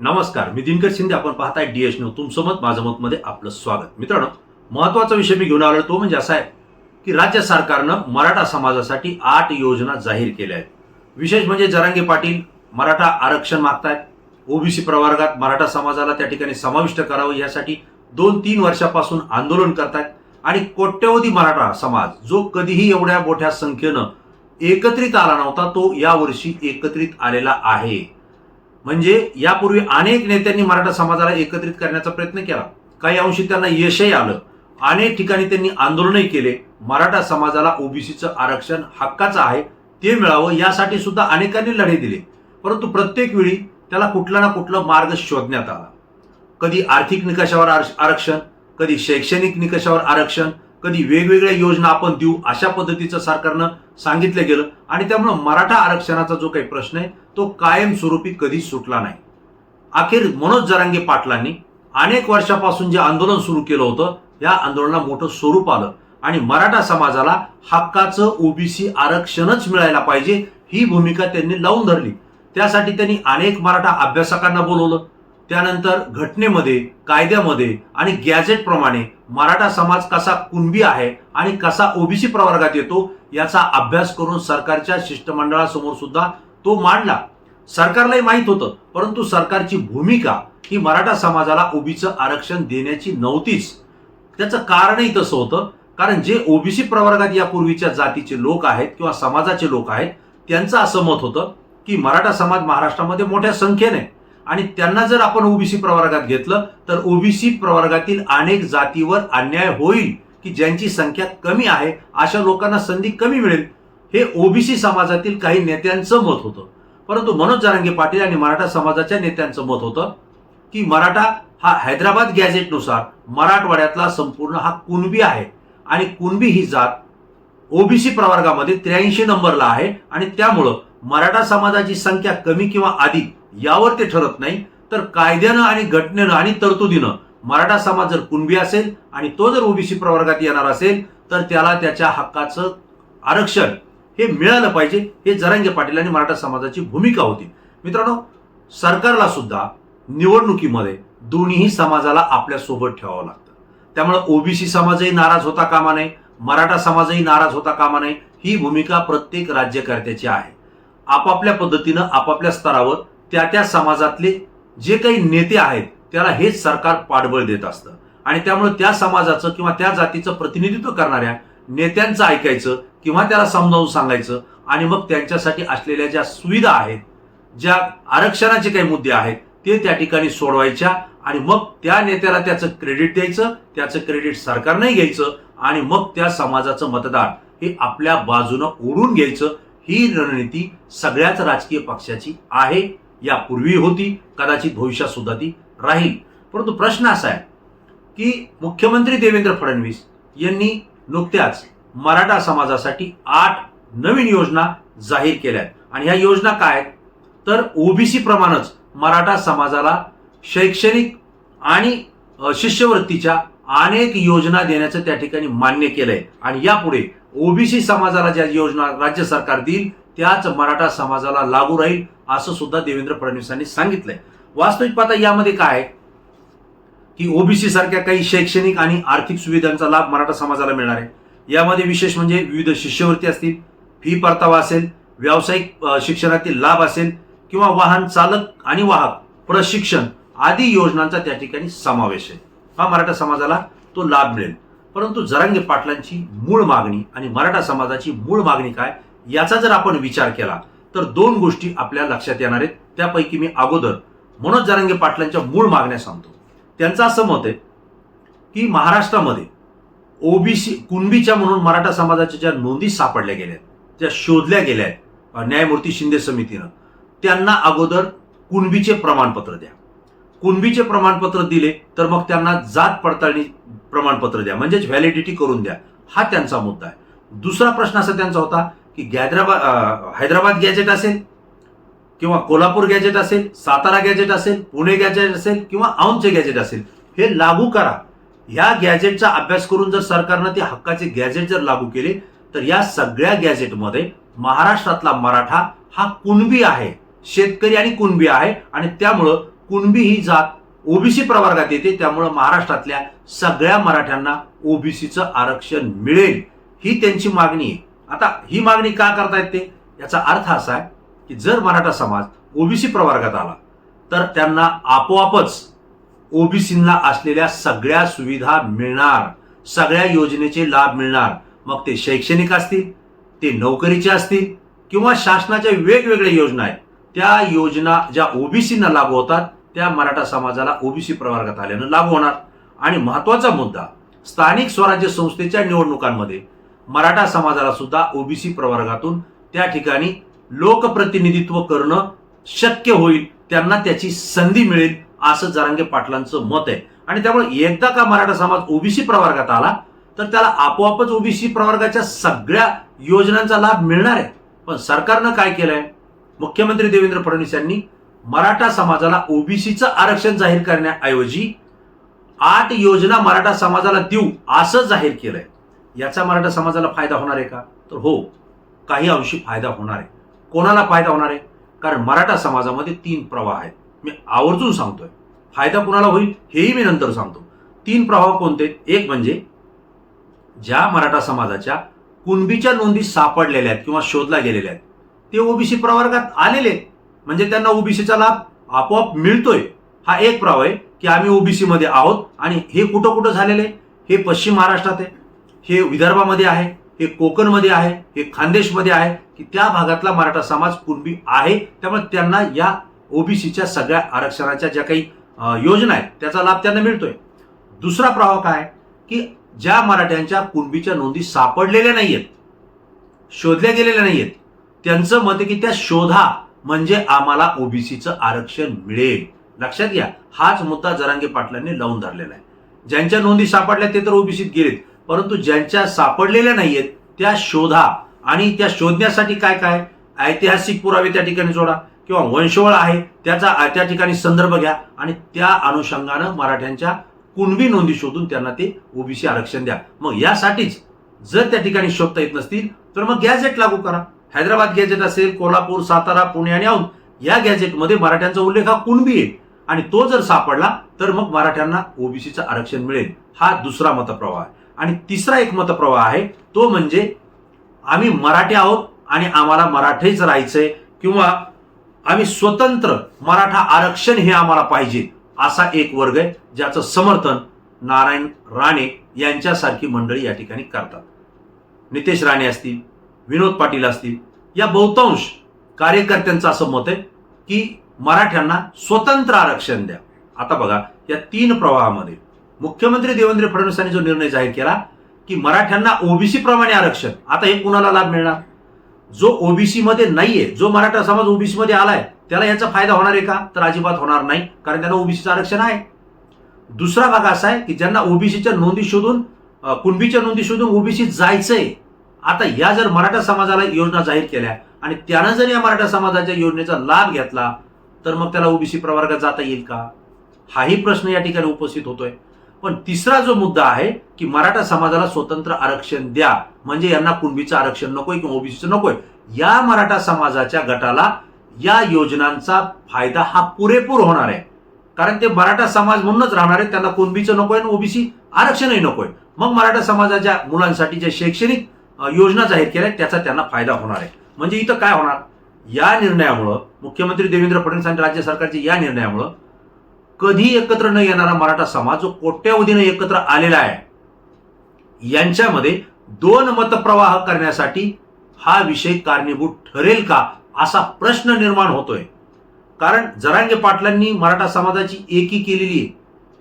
नमस्कार, मी दिनकर शिंदे. आपण पाहताय डीएच न्यूज. तुमचं मत माझं मत मध्ये आपलं स्वागत. मित्रांनो, महत्त्वाचा विषय मी घेऊन आलो तो म्हणजे असा आहे की राज्य सरकारनं मराठा समाजासाठी 8 योजना जाहीर केल्या आहेत. विशेष म्हणजे जरांगे पाटील मराठा आरक्षण मागतायत. ओबीसी प्रवर्गात मराठा समाजाला त्या ठिकाणी समाविष्ट करावं यासाठी 2-3 वर्षापासून आंदोलन करतायत आणि कोट्यवधी मराठा समाज जो कधीही एवढ्या मोठ्या संख्येनं एकत्रित आला नव्हता तो यावर्षी एकत्रित आलेला आहे. म्हणजे यापूर्वी अनेक नेत्यांनी मराठा समाजाला एकत्रित करण्याचा प्रयत्न केला, काही अंशी त्यांना यशही आलं. अनेक ठिकाणी त्यांनी आंदोलनही केले. मराठा समाजाला ओबीसीचं आरक्षण हक्काचं आहे ते मिळावं यासाठी सुद्धा अनेकांनी लढे दिले. परंतु प्रत्येक वेळी त्याला कुठला ना कुठला मार्ग शोधण्यात आला. कधी आर्थिक निकषावर आरक्षण, कधी शैक्षणिक निकषावर आरक्षण, कधी वेगवेगळ्या योजना आपण देऊ अशा पद्धतीचं सरकारनं सांगितलं गेलं आणि त्यामुळे मराठा आरक्षणाचा जो काही प्रश्न आहे तो कायमस्वरूपी कधी सुटला नाही. अखेर मनोज जरांगे पाटलांनी अनेक वर्षापासून जे आंदोलन सुरू केलं होतं या आंदोलनाला मोठं स्वरूप आलं आणि मराठा समाजाला हक्काचं ओबीसी आरक्षणच मिळायला पाहिजे ही भूमिका त्यांनी लावून धरली. त्यासाठी त्यांनी अनेक मराठा अभ्यासकांना बोलवलं. त्यानंतर घटनेमध्ये, कायद्यामध्ये आणि गॅजेट प्रमाणे मराठा समाज कसा कुणबी आहे आणि कसा ओबीसी प्रवर्गात येतो याचा अभ्यास करून सरकारच्या शिष्टमंडळासमोर सुद्धा तो मांडला. सरकारलाही माहित होतं, परंतु सरकारची भूमिका ही मराठा समाजाला ओबीसीचं आरक्षण देण्याची नव्हतीच. त्याचं कारणही तसं होतं, कारण जे ओबीसी प्रवर्गात यापूर्वीच्या जातीचे लोक आहेत किंवा समाजाचे लोक आहेत त्यांचं असं मत होतं की मराठा समाज महाराष्ट्रामध्ये मोठ्या संख्येने आणि त्यांना जर आपण ओबीसी प्रवर्गात घेतलं तर ओबीसी प्रवर्गातील अनेक जातीवर अन्याय होईल की ज्यांची संख्या कमी आहे अशा लोकांना संधी कमी मिळेल. हे ओबीसी समाजातील काही नेत्यांचं मत होतं. परंतु मनोज जरांगे पाटील आणि मराठा समाजाच्या नेत्यांचं मत होतं की मराठा हा हैदराबाद गॅजेटनुसार मराठवाड्यातला संपूर्ण हा कुणबी आहे आणि कुणबी ही जात ओबीसी प्रवर्गामध्ये 83 नंबरला आहे आणि त्यामुळं मराठा समाजाची संख्या कमी किंवा अधिक यावर ते ठरत नाही, तर कायद्यानं आणि घटनेनं आणि तरतुदीनं मराठा समाज जर कुणबी असेल आणि तो जर ओबीसी प्रवर्गात येणार असेल तर त्याला त्याच्या हक्काचं आरक्षण हे मिळालं पाहिजे. हे जरांगे पाटील आणि मराठा समाजाची भूमिका होती. मित्रांनो, सरकारला सुद्धा निवडणुकीमध्ये दोन्ही समाजाला आपल्या सोबत ठेवावं लागतं. त्यामुळे ओबीसी समाजही नाराज होता कामा नये, मराठा समाजही नाराज होता कामा नये. ही भूमिका प्रत्येक राज्यकर्त्याची आहे. आपापल्या पद्धतीनं आपापल्या स्तरावर त्या त्या समाजातले जे काही नेते आहेत त्याला हेच सरकार पाठबळ देत असतं आणि त्यामुळे त्या समाजाचं किंवा त्या जातीचं प्रतिनिधित्व करणाऱ्या नेत्यांचं ऐकायचं किंवा त्याला समजावून सांगायचं आणि मग त्यांच्यासाठी असलेल्या ज्या सुविधा आहेत, ज्या आरक्षणाचे काही मुद्दे आहेत ते त्या ठिकाणी सोडवायच्या आणि मग त्या नेत्याला त्याचं क्रेडिट द्यायचं, त्याचं क्रेडिट सरकारने घ्यायचं आणि मग त्या समाजाचं मतदार हे आपल्या बाजूनं ओढून घ्यायचं. ही रणनीती सगळ्याच राजकीय पक्षाची आहे. यापूर्वी होती, कदाचित भविष्यात सुद्धा ती राहील. परंतु प्रश्न असा आहे की मुख्यमंत्री देवेंद्र फडणवीस यांनी नुकत्याच मराठा समाजासाठी 8 नवीन योजना जाहीर केल्या आहेत आणि ह्या योजना काय आहेत तर ओबीसी प्रमाणेच मराठा समाजाला शैक्षणिक आणि शिष्यवृत्तीच्या अनेक योजना देण्याचं त्या ठिकाणी मान्य केलंय आणि यापुढे ओबीसी समाजाला ज्या योजना राज्य सरकार देईल त्याच मराठा समाजाला लागू राहील असं सुद्धा देवेंद्र फडणवीसांनी सांगितलंय. वास्तविक पाहता यामध्ये काय आहे की ओबीसी सारख्या काही शैक्षणिक आणि आर्थिक सुविधांचा लाभ मराठा समाजाला मिळणार आहे. यामध्ये विशेष म्हणजे विविध शिष्यवृत्ती असतील, फी परतावा असेल, व्यावसायिक शिक्षणातील लाभ असेल किंवा वाहन चालक आणि वाहक प्रशिक्षण आदी योजनांचा त्या ठिकाणी समावेश आहे. हा मराठा समाजाला तो लाभ मिळेल. परंतु जरांगे पाटलांची मूळ मागणी आणि मराठा समाजाची मूळ मागणी काय याचा जर आपण विचार केला तर 2 गोष्टी आपल्या लक्षात येणार आहेत. त्यापैकी मी अगोदर मनोज जरांगे पाटलांच्या मूळ मागण्या सांगतो. त्यांचं असं मत आहे की महाराष्ट्रामध्ये ओबीसी कुणबीच्या म्हणून मराठा समाजाच्या ज्या नोंदी सापडल्या गेल्या आहेत, ज्या शोधल्या गेल्या आहेत न्यायमूर्ती शिंदे समितीनं, त्यांना अगोदर कुणबीचे प्रमाणपत्र द्या. कुणबीचे प्रमाणपत्र दिले तर मग त्यांना जात पडताळणी प्रमाणपत्र द्या, म्हणजेच व्हॅलिडिटी करून द्या. हा त्यांचा मुद्दा आहे. दुसरा प्रश्न असा त्यांचा होता की हैदराबाद गॅजेट असेल किंवा कोल्हापूर गॅजेट असेल, सातारा गॅजेट असेल, पुणे गॅजेट असेल किंवा औंधचे गॅजेट असेल, हे लागू करा. या गॅजेटचा अभ्यास करून जर सरकारनं ते हक्काचे गॅजेट जर लागू केले तर या सगळ्या गॅजेटमध्ये महाराष्ट्रातला मराठा हा कुणबी आहे, शेतकरी आणि कुणबी आहे आणि त्यामुळं कुणबी ही जात ओबीसी प्रवर्गात येते, त्यामुळे महाराष्ट्रातल्या सगळ्या मराठ्यांना ओबीसीचं आरक्षण मिळेल ही त्यांची मागणी आहे. आता ही मागणी का करतायत ते, याचा अर्थ असा आहे की जर मराठा समाज ओबीसी प्रवर्गात आला तर त्यांना आपोआपच ओबीसींना असलेल्या सगळ्या सुविधा मिळणार, सगळ्या योजनेचे लाभ मिळणार. मग ते शैक्षणिक असतील, ते नोकरीचे असतील किंवा शासनाच्या वेगवेगळ्या योजना आहेत, त्या योजना ज्या ओबीसींना लागू होतात त्या मराठा समाजाला ओबीसी प्रवर्गात आल्यानं लागू होणार. आणि महत्वाचा मुद्दा, स्थानिक स्वराज्य संस्थेच्या निवडणुकांमध्ये मराठा समाजाला सुद्धा ओबीसी प्रवर्गातून त्या ठिकाणी लोकप्रतिनिधित्व करणं शक्य होईल, त्यांना त्याची संधी मिळेल असं जरांगे पाटलांचं मत आहे. आणि त्यामुळे एकदा का मराठा समाज ओबीसी प्रवर्गात आला तर त्याला आपोआपच ओबीसी प्रवर्गाच्या सगळ्या योजनांचा लाभ मिळणार आहे. पण सरकारनं काय केलंय, मुख्यमंत्री देवेंद्र फडणवीस यांनी मराठा समाजाला ओबीसीचं आरक्षण जाहीर करण्याऐवजी 8 योजना मराठा समाजाला देऊ असं जाहीर केलंय. याचा मराठा समाजाला फायदा होणार आहे का, तर हो, काही अंशी फायदा होणार आहे. कोणाला फायदा होणार आहे, कारण मराठा समाजामध्ये 3 प्रवाह आहेत. मी आवर्जून सांगतोय, फायदा कुणाला होईल हेही मी नंतर सांगतो. 3 प्रवाह कोणते, एक म्हणजे ज्या मराठा समाजाच्या कुणबीच्या नोंदी सापडलेल्या आहेत किंवा शोधल्या गेलेल्या आहेत ते ओबीसी प्रवर्गात आलेले आहेत, म्हणजे त्यांना ओबीसीचा लाभ आपोआप मिळतोय. हा एक प्रवाह आहे की आम्ही ओबीसी मध्ये आहोत. आणि हे कुठं कुठं झालेले, हे पश्चिम महाराष्ट्रात आहे, हे विदर्भामध्ये आहे, हे कोकणमध्ये आहे, हे खानदेशमध्ये आहे, की त्या भागातला मराठा समाज कुणबी आहे, त्यामुळे त्यांना या ओबीसीच्या सगळ्या आरक्षणाच्या ज्या काही योजना आहेत त्याचा लाभ त्यांना मिळतोय. दुसरा प्रवाह काय की ज्या मराठ्यांच्या कुणबीच्या नोंदी सापडलेल्या नाहीयेत, शोधल्या गेलेल्या नाहीयेत, त्यांचं मत आहे की त्या शोधा, म्हणजे आम्हाला ओबीसीचं आरक्षण मिळेल. लक्षात घ्या, हाच मुद्दा जरांगे पाटलांनी लावून धरलेला आहे. ज्यांच्या नोंदी सापडल्या ते तर ओबीसीत गेलेत, परंतु ज्यांच्या सापडलेल्या नाहीयेत त्या शोधा. आणि त्या शोधण्यासाठी काय काय ऐतिहासिक पुरावे त्या ठिकाणी जोडा किंवा वंशवळ आहे त्याचा त्या ठिकाणी संदर्भ घ्या आणि त्या अनुषंगानं मराठ्यांच्या कुणबी नोंदी शोधून त्यांना ते ओबीसी आरक्षण द्या. मग यासाठीच जर त्या ठिकाणी शोधता येत नसतील तर मग गॅझेट लागू करा. हैदराबाद गॅझेट असेल, कोल्हापूर, सातारा, पुणे आणि औंध या गॅझेटमध्ये मराठ्यांचा उल्लेख हा कुणबी आहे आणि तो जर सापडला तर मग मराठ्यांना ओबीसीचं आरक्षण मिळेल. हा दुसरा मतप्रवाह आहे. आणि तिसरा एक मतप्रवाह आहे तो म्हणजे आम्ही मराठी आहोत आणि आम्हाला मराठीच राहायचंय किंवा आम्ही स्वतंत्र मराठा आरक्षण हे आम्हाला पाहिजे असा एक वर्ग आहे, ज्याचं समर्थन नारायण राणे यांच्यासारखी मंडळी या ठिकाणी करतात. नितेश राणे असतील, विनोद पाटील असतील, या बहुतांश कार्यकर्त्यांचं असं मत आहे की मराठ्यांना स्वतंत्र आरक्षण द्या. आता बघा, या 3 प्रवाहामध्ये मुख्यमंत्री देवेंद्र फडणवीसांनी जो निर्णय जाहीर केला की मराठ्यांना ओबीसी प्रमाणे आरक्षण, आता हे कुणाला लाभ मिळणार, जो ओबीसी मध्ये नाहीये, जो मराठा समाज ओबीसी मध्ये आलाय त्याला याचा फायदा होणार आहे का, तर अजिबात होणार नाही, कारण त्यांना ओबीसीचं आरक्षण आहे. दुसरा भाग असा आहे की ज्यांना ओबीसीच्या नोंदी शोधून कुणबीच्या नोंदी शोधून ओबीसी जायचंय. आता या जर मराठा समाजाला योजना जाहीर केल्या आणि त्यानं जर या मराठा समाजाच्या योजनेचा लाभ घेतला तर मग त्याला ओबीसी प्रवर्गात जाता येईल का, हाही प्रश्न या ठिकाणी उपस्थित होतोय. पण तिसरा जो मुद्दा आहे की मराठा समाजाला स्वतंत्र आरक्षण द्या, म्हणजे यांना कुणबीचं आरक्षण नकोय किंवा ओबीसीचं नकोय, या मराठा समाजाच्या गटाला या योजनांचा फायदा हा पुरेपूर होणार आहे. कारण ते मराठा समाज म्हणूनच राहणार आहे, त्यांना कुणबीचं नकोय आणि ओबीसी आरक्षणही नकोय. मग मराठा समाजाच्या मुलांसाठी जे शैक्षणिक योजना जाहीर केल्या त्याचा त्यांना फायदा होणार आहे. म्हणजे इथं काय होणार, या निर्णयामुळं मुख्यमंत्री देवेंद्र फडणवीस आणि राज्य सरकारच्या या निर्णयामुळं कधी एकत्र न येणारा मराठा समाज जो कोट्यावधीने एकत्र आलेला आहे यांच्यामध्ये 2 मतप्रवाह करण्यासाठी हा विषय कारणीभूत ठरेल का असा प्रश्न निर्माण होतोय. कारण जरांगे पाटलांनी मराठा समाजाची एकी केलेली आहे,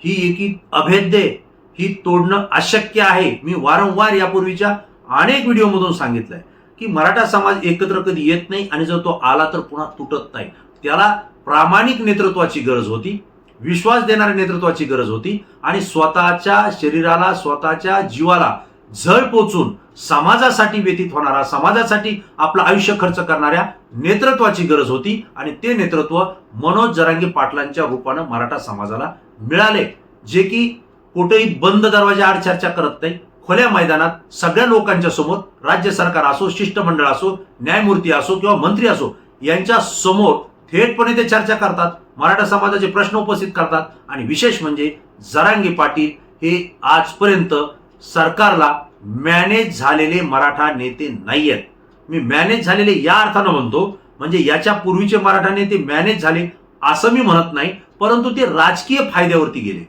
ही एकी अभेद्य आहे, ही तोडणं अशक्य आहे. मी वारंवार यापूर्वीच्या अनेक व्हिडिओमधून सांगितलंय की मराठा समाज एकत्र कधी येत नाही आणि जर तो आला तर पुन्हा तुटत नाही. त्याला प्रामाणिक नेतृत्वाची गरज होती, विश्वास देणाऱ्या नेतृत्वाची गरज होती आणि स्वतःच्या शरीराला, स्वतःच्या जीवाला झळ पोचून समाजासाठी व्यतीत होणारा, समाजासाठी आपलं आयुष्य खर्च करणाऱ्या नेतृत्वाची गरज होती. आणि ते नेतृत्व मनोज जरांगे पाटलांच्या रूपानं मराठा समाजाला मिळाले, जे की कुठेही बंद दरवाजा आड चर्चा करत नाही, खुल्या मैदानात सगळ्या लोकांच्या समोर, राज्य सरकार असो, शिष्टमंडळ असो, न्यायमूर्ती असो किंवा मंत्री असो, यांच्या समोर थेटपणे ते चर्चा करतात, मराठा समाजाचे प्रश्न उपस्थित करतात आणि विशेष म्हणजे जरांगे पाटील हे आजपर्यंत सरकारला मॅनेज झालेले मराठा नेते नाहीयेत. मी मॅनेज झालेले या अर्थानं म्हणतो, म्हणजे याच्या पूर्वीचे मराठा नेते मॅनेज झाले असं मी म्हणत नाही, परंतु ते राजकीय फायद्यावरती गेले.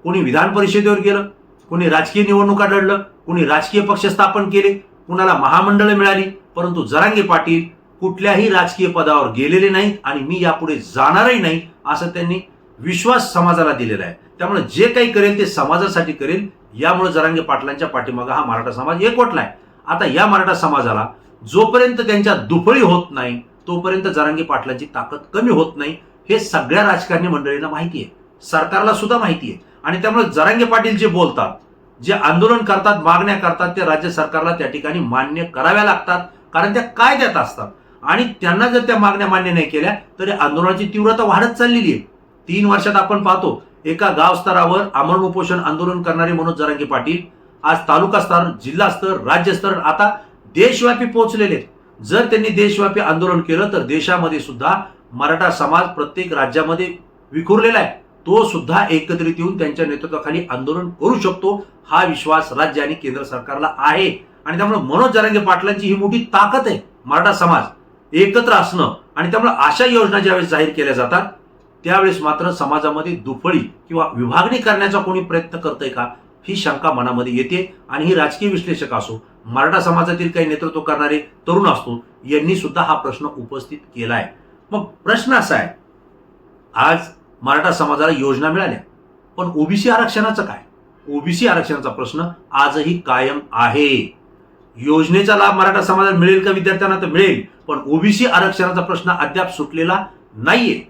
कोणी विधान परिषदेवर गेलं, कोणी राजकीय निवडणुका लढलं, कोणी राजकीय पक्ष स्थापन केले, कुणाला महामंडळं मिळाली, परंतु जरांगे पाटील कुठल्याही राजकीय पदावर गेलेले नाहीत आणि मी यापुढे जाणारही नाही असं त्यांनी विश्वास समाजाला दिलेला आहे. त्यामुळे जे काही करेल ते समाजासाठी करेल. यामुळे जरांगे पाटलांच्या पाठीमागे हा मराठा समाज एकवटलाय. आता या मराठा समाजाला जोपर्यंत त्यांच्या दुफळी होत नाही तोपर्यंत जरांगे पाटलांची ताकद कमी होत नाही, हे सगळ्या राजकारणी मंडळींना माहिती आहे, सरकारला सुद्धा माहिती आहे. आणि त्यामुळे जरांगे पाटील जे बोलतात, जे आंदोलन करतात, मागण्या करतात, ते राज्य सरकारला त्या ठिकाणी मान्य कराव्या लागतात, कारण त्या कायद्यात असतात. आणि त्यांना जर त्या मागण्या मान्य नाही केल्या तर आंदोलनाची तीव्रता वाढत चाललेली आहे. 3 वर्षात आपण पाहतो एका गाव स्तरावर आमरण उपोषण आंदोलन करणारे मनोज जरांगे पाटील आज तालुका स्तर, जिल्हा स्तर, राज्य स्तर, आता देशव्यापी पोहोचलेले. जर त्यांनी देशव्यापी आंदोलन केलं तर देशामध्ये सुद्धा मराठा समाज प्रत्येक राज्यामध्ये विखुरलेला आहे, तो सुद्धा एकत्रित येऊन त्यांच्या नेतृत्वाखाली आंदोलन करू शकतो. हा विश्वास राज्य आणि केंद्र सरकारला आहे. आणि त्यामुळे मनोज जरांगे पाटलांची ही मोठी ताकद आहे, मराठा समाज एकत्र असणं. आणि त्यामुळे अशा योजना ज्यावेळेस जाहीर केल्या जातात त्यावेळेस मात्र समाजामध्ये दुफळी किंवा विभागणी करण्याचा कोणी प्रयत्न करतंय का, ही शंका मनामध्ये येते. आणि ही राजकीय विश्लेषक असो, मराठा समाजातील काही नेतृत्व करणारे तरुण असतो, यांनी सुद्धा हा प्रश्न उपस्थित केलाय. मग प्रश्न असा आहे, आज मराठा समाजाला योजना मिळाल्या, पण ओबीसी आरक्षणाचं काय? ओबीसी आरक्षणाचा प्रश्न आजही कायम आहे. योजनेचा लाभ मराठा समाजाला मिळेल का? विद्यार्थ्यांना तर मिळेल, पण ओबीसी आरक्षणाचा प्रश्न अद्याप सुटलेला नाहीये.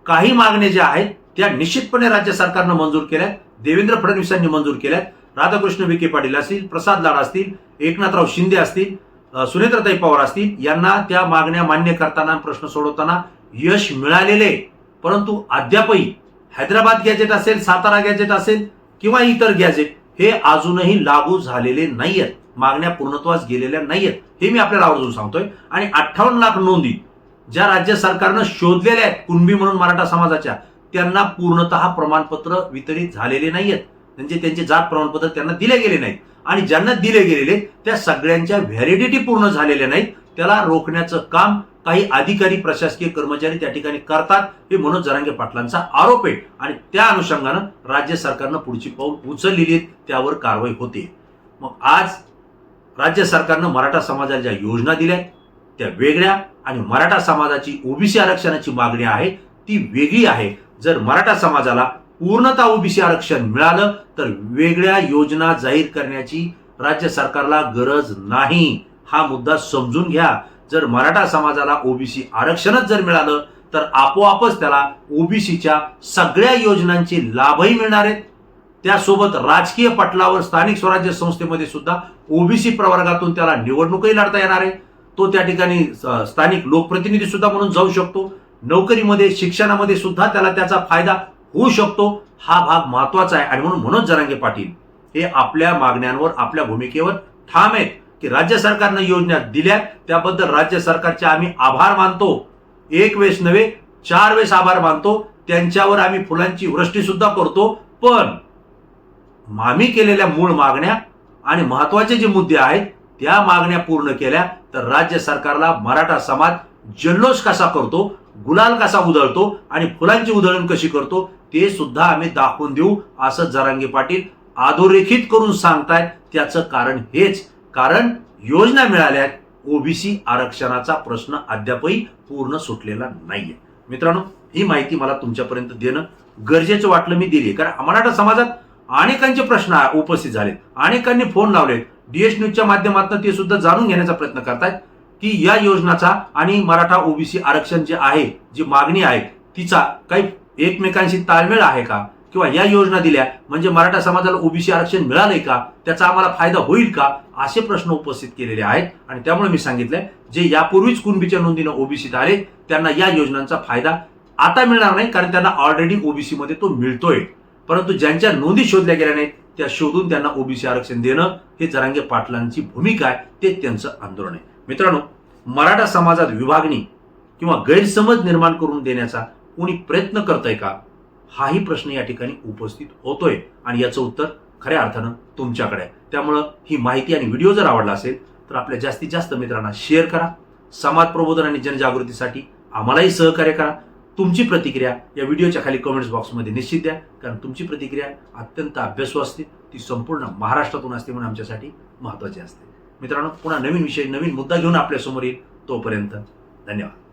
काही मागण्या ज्या आहेत त्या निश्चितपणे राज्य सरकारनं मंजूर केल्यात, देवेंद्र फडणवीसांनी मंजूर केल्यात. राधाकृष्ण विखे पाटील असतील, प्रसाद लाड असतील, एकनाथराव शिंदे असतील, सुनेत्राताई पवार असतील, यांना त्या मागण्या मान्य करताना, प्रश्न सोडवताना यश मिळालेले. परंतु अद्यापही हैदराबाद गॅजेट असेल, सातारा गॅजेट असेल किंवा इतर गॅजेट हे अजूनही लागू झालेले नाहीयेत, मागण्या पूर्णत्वास गेलेल्या नाहीयेत, हे मी आपल्याला आवर्जून सांगतोय. आणि 58 लाख नोंदी ज्या राज्य सरकारनं शोधलेल्या आहेत कुणबी म्हणून मराठा समाजाच्या, त्यांना पूर्णतः प्रमाणपत्र वितरित झालेले नाहीयेत, म्हणजे त्यांचे जात प्रमाणपत्र त्यांना दिले गेले नाहीत. आणि ज्यांना दिले गेलेले त्या सगळ्यांच्या व्हॅलिडिटी पूर्ण झालेल्या नाहीत. त्याला रोखण्याचं काम काही अधिकारी, प्रशासकीय कर्मचारी त्या ठिकाणी करतात, हे मनोज जरांगे पाटलांचा आरोप आहे. आणि त्या अनुषंगानं राज्य सरकारनं पुढची पाऊल उचललेली आहेत, त्यावर कारवाई होते. मग आज राज्य सरकारनं मराठा समाजाला ज्या योजना दिल्या त्या वेगळ्या, आणि मराठा समाजाची ओबीसी आरक्षणाची मागणी आहे ती वेगळी आहे. जर मराठा समाजाला पूर्णतः ओबीसी आरक्षण मिळालं तर वेगळ्या योजना जाहीर करण्याची राज्य सरकारला गरज नाही, हा मुद्दा समजून घ्या. जर मराठा समाजाला ओबीसी आरक्षणच जर मिळालं तर आपोआपच त्याला ओबीसीच्या सगळ्या योजनांचे लाभही मिळणार आहेत. त्यासोबत राजकीय पटलावर स्थानिक स्वराज्य संस्थेमध्ये सुद्धा ओबीसी प्रवर्गातून त्याला निवडणूकही लढता येणार आहे. तो त्या ठिकाणी स्थानिक लोकप्रतिनिधी सुद्धा म्हणून जाऊ शकतो. नोकरीमध्ये, शिक्षणामध्ये सुद्धा त्याला त्याचा फायदा होऊ शकतो. हा भाग महत्वाचा आहे. आणि म्हणून मनोज जरांगे पाटील हे आपल्या मागण्यांवर, आपल्या भूमिकेवर ठाम आहेत की राज्य सरकारनं योजना दिल्या त्याबद्दल राज्य सरकारचे आम्ही आभार मानतो. एक वेळेस नव्हे, 4 वेळेस आभार मानतो. त्यांच्यावर आम्ही फुलांची वृष्टी सुद्धा करतो. पण आम्ही केलेल्या मूळ मागण्या आणि महत्वाचे जे मुद्दे आहेत त्या मागण्या पूर्ण केल्या तर राज्य सरकारला मराठा समाज जल्लोष कसा करतो, गुलाल कसा उधळतो आणि फुलांची उधळण कशी करतो ते सुद्धा आम्ही दाखवून देऊ, असं जरांगे पाटील अधोरेखित करून सांगतायत. त्याचं कारण हेच, कारण योजना मिळाल्या, ओबीसी आरक्षणाचा प्रश्न अद्यापही पूर्ण सुटलेला नाहीये. मित्रांनो, ही माहिती मला तुमच्यापर्यंत देणं गरजेचं वाटलं, मी दिली. कारण मराठा समाजात अनेकांचे प्रश्न उपस्थित झालेत, अनेकांनी फोन लावलेत, डीएस न्यूजच्या माध्यमातून ते सुद्धा जाणून घेण्याचा प्रयत्न करतायत की या योजनाचा आणि मराठा ओबीसी आरक्षण जे आहे, जी मागणी आहे, तिचा काही एकमेकांशी ताळमेळ आहे का, किंवा या योजना दिल्या म्हणजे मराठा समाजाला ओबीसी आरक्षण मिळालंय का, त्याचा आम्हाला फायदा होईल का, असे प्रश्न उपस्थित केलेले आहेत. आणि त्यामुळे मी सांगितलंय, जे यापूर्वीच कुणबीच्या नोंदीनं ओबीसीत आले त्यांना या योजनांचा फायदा आता मिळणार नाही, कारण त्यांना ऑलरेडी ओबीसी मध्ये तो मिळतोय. परंतु ज्यांच्या नोंदी शोधल्या गेल्या नाहीत त्या शोधून त्यांना ओबीसी आरक्षण देणं हे जरांगे पाटलांची भूमिका आहे, ते त्यांचं आंदोलन आहे. मित्रांनो, मराठा समाजात विभागणी किंवा गैरसमज निर्माण करून देण्याचा कोणी प्रयत्न करतंय का, हाही प्रश्न या ठिकाणी उपस्थित होतोय आणि याचं उत्तर खऱ्या अर्थानं तुमच्याकडे आहे. त्यामुळं ही माहिती आणि व्हिडिओ जर आवडला असेल तर आपल्या जास्तीत जास्त मित्रांना शेअर करा. समाज प्रबोधन आणि जनजागृतीसाठी आम्हालाही सहकार्य करा. तुमची प्रतिक्रिया या व्हिडिओच्या खाली कमेंट्स बॉक्समध्ये निश्चित द्या, कारण तुमची प्रतिक्रिया अत्यंत अभ्यासू असते, ती संपूर्ण महाराष्ट्रातून असते म्हणून आमच्यासाठी महत्त्वाची असते. मित्रांनो, पुन्हा नवीन विषय नवीन मुद्दा घेऊन आपल्यासमोर येईल. तोपर्यंत धन्यवाद.